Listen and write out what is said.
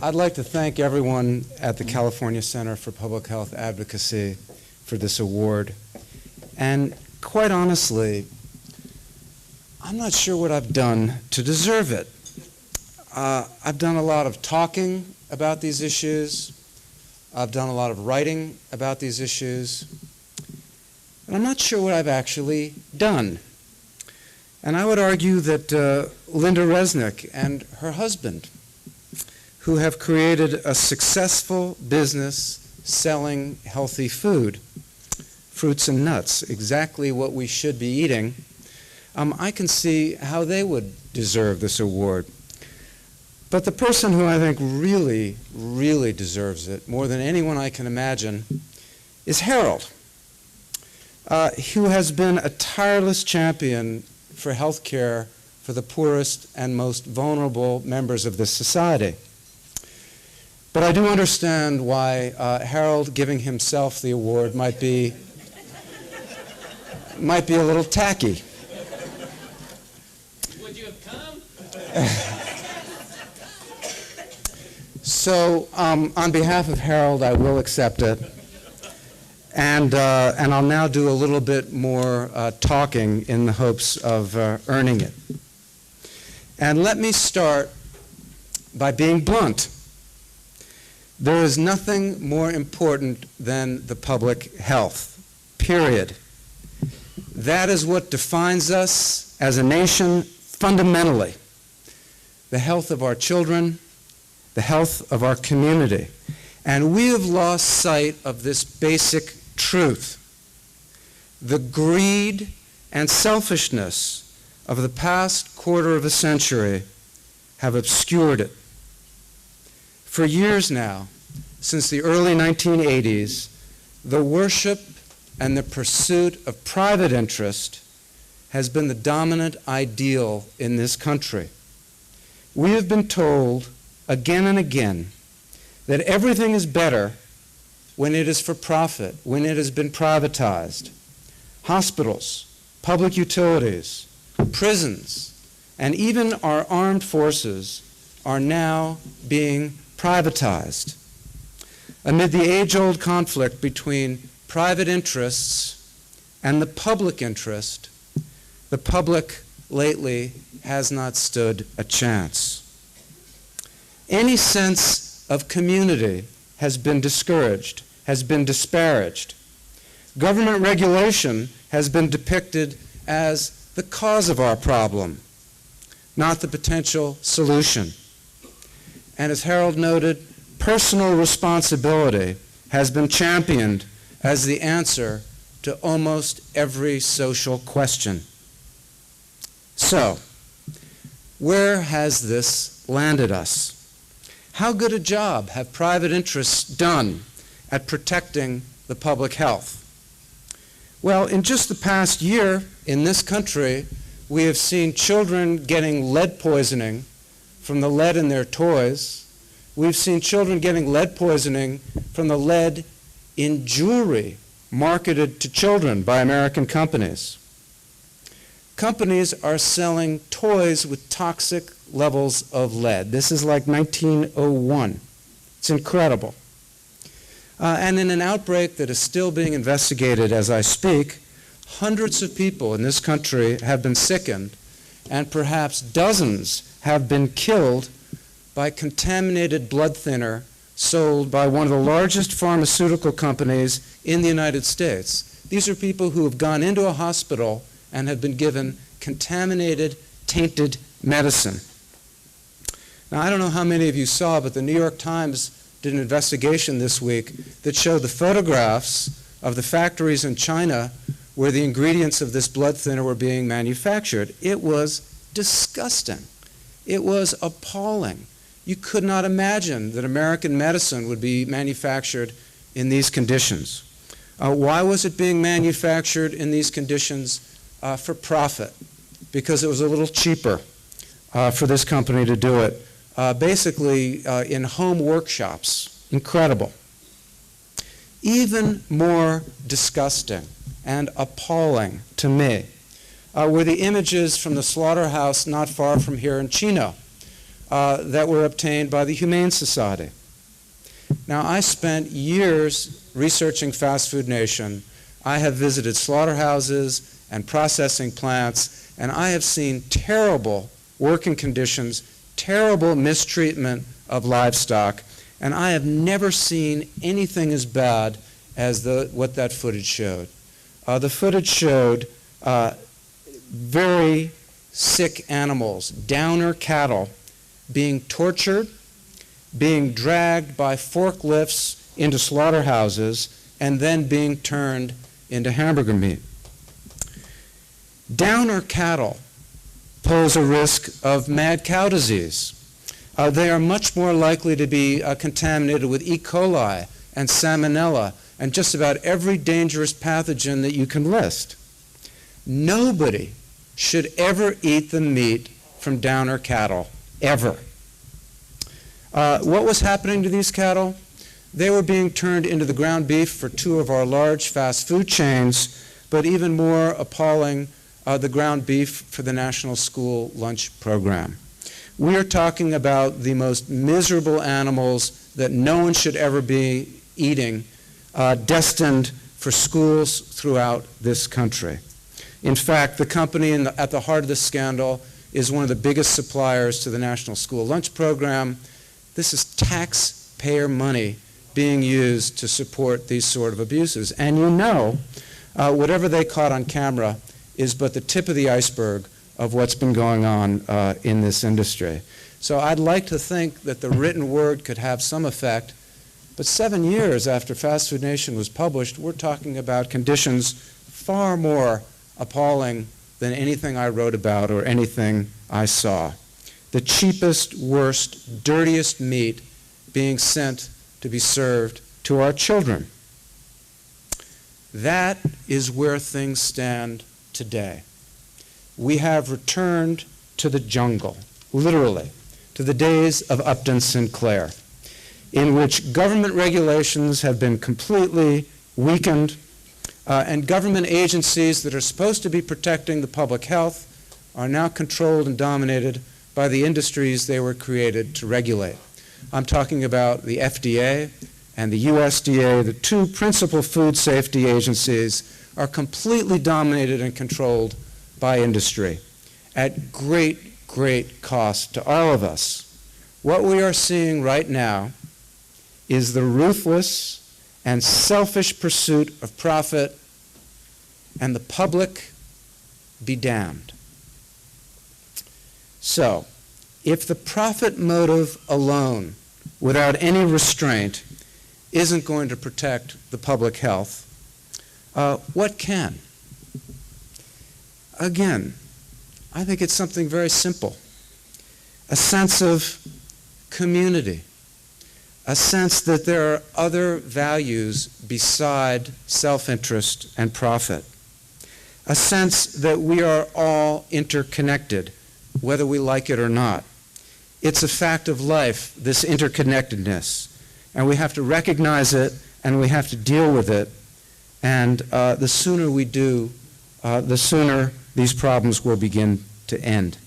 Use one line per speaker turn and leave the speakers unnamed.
I'd like to thank everyone at the California Center for Public Health Advocacy for this award. And quite honestly, I'm not sure what I've done to deserve it. I've done a lot of talking about these issues. I've done a lot of writing about these issues. And I'm not sure what I've actually done. And I would argue that Linda Resnick and her husband, who have created a successful business selling healthy food, fruits and nuts, exactly what we should be eating, I can see how they would deserve this award. But the person who I think really, really deserves it, more than anyone I can imagine, is Harold, who has been a tireless champion for health care for the poorest and most vulnerable members of this society. But I do understand why Harold giving himself the award might be a little tacky.
Would you have come?
So on behalf of Harold, I will accept it. And I'll now do a little bit more talking in the hopes of earning it. And let me start by being blunt. There is nothing more important than the public health, period. That is what defines us as a nation fundamentally. The health of our children, the health of our community. And we have lost sight of this basic truth. The greed and selfishness of the past quarter of a century have obscured it. For years now, since the early 1980s, the worship and the pursuit of private interest has been the dominant ideal in this country. We have been told again and again that everything is better when it is for profit, when it has been privatized. Hospitals, public utilities, prisons, and even our armed forces are now being privatized. Amid the age-old conflict between private interests and the public interest, the public lately has not stood a chance. Any sense of community has been discouraged, has been disparaged. Government regulation has been depicted as the cause of our problem, not the potential solution. And as Harold noted, personal responsibility has been championed as the answer to almost every social question. So, where has this landed us? How good a job have private interests done at protecting the public health? Well, in just the past year in this country, we have seen children getting lead poisoning from the lead in their toys. We've seen children getting lead poisoning from the lead in jewelry marketed to children by American companies. Companies are selling toys with toxic levels of lead. This is like 1901. It's incredible. And in an outbreak that is still being investigated as I speak, hundreds of people in this country have been sickened, and perhaps dozens have been killed by contaminated blood thinner sold by one of the largest pharmaceutical companies in the United States. These are people who have gone into a hospital and have been given contaminated, tainted medicine. Now, I don't know how many of you saw, but the New York Times did an investigation this week that showed the photographs of the factories in China where the ingredients of this blood thinner were being manufactured. It was disgusting. It was appalling. You could not imagine that American medicine would be manufactured in these conditions. Why was it being manufactured in these conditions? For profit, because it was a little cheaper for this company to do it. Basically, in home workshops. Incredible. Even more disgusting and appalling to me were the images from the slaughterhouse not far from here in Chino, that were obtained by the Humane Society. Now, I spent years researching Fast Food Nation. I have visited slaughterhouses and processing plants, and I have seen terrible working conditions, terrible mistreatment of livestock, and I have never seen anything as bad as what that footage showed. The footage showed very sick animals, downer cattle, being tortured, being dragged by forklifts into slaughterhouses, and then being turned into hamburger meat. Downer cattle pose a risk of mad cow disease. They are much more likely to be contaminated with E. coli and salmonella and just about every dangerous pathogen that you can list. Nobody should ever eat the meat from downer cattle, ever. What was happening to these cattle? They were being turned into the ground beef for two of our large fast food chains, but even more appalling, the ground beef for the National School Lunch Program. We are talking about the most miserable animals that no one should ever be eating, destined for schools throughout this country. In fact, the company at the heart of this scandal is one of the biggest suppliers to the National School Lunch Program. This is taxpayer money being used to support these sort of abuses. And you know, whatever they caught on camera is but the tip of the iceberg of what's been going on in this industry. So I'd like to think that the written word could have some effect, but 7 years after Fast Food Nation was published, we're talking about conditions far more appalling than anything I wrote about or anything I saw. The cheapest, worst, dirtiest meat being sent to be served to our children. That is where things stand today. We have returned to the jungle, literally, to the days of Upton Sinclair, in which government regulations have been completely weakened, and government agencies that are supposed to be protecting the public health are now controlled and dominated by the industries they were created to regulate. I'm talking about the FDA and the USDA, the two principal food safety agencies, are completely dominated and controlled by industry at great, great cost to all of us. What we are seeing right now is the ruthless and selfish pursuit of profit, and the public be damned. So, if the profit motive alone, without any restraint, isn't going to protect the public health, what can? Again, I think it's something very simple. A sense of community. A sense that there are other values beside self-interest and profit. A sense that we are all interconnected, whether we like it or not. It's a fact of life, this interconnectedness, and we have to recognize it and we have to deal with it, and the sooner we do, the sooner these problems will begin to end.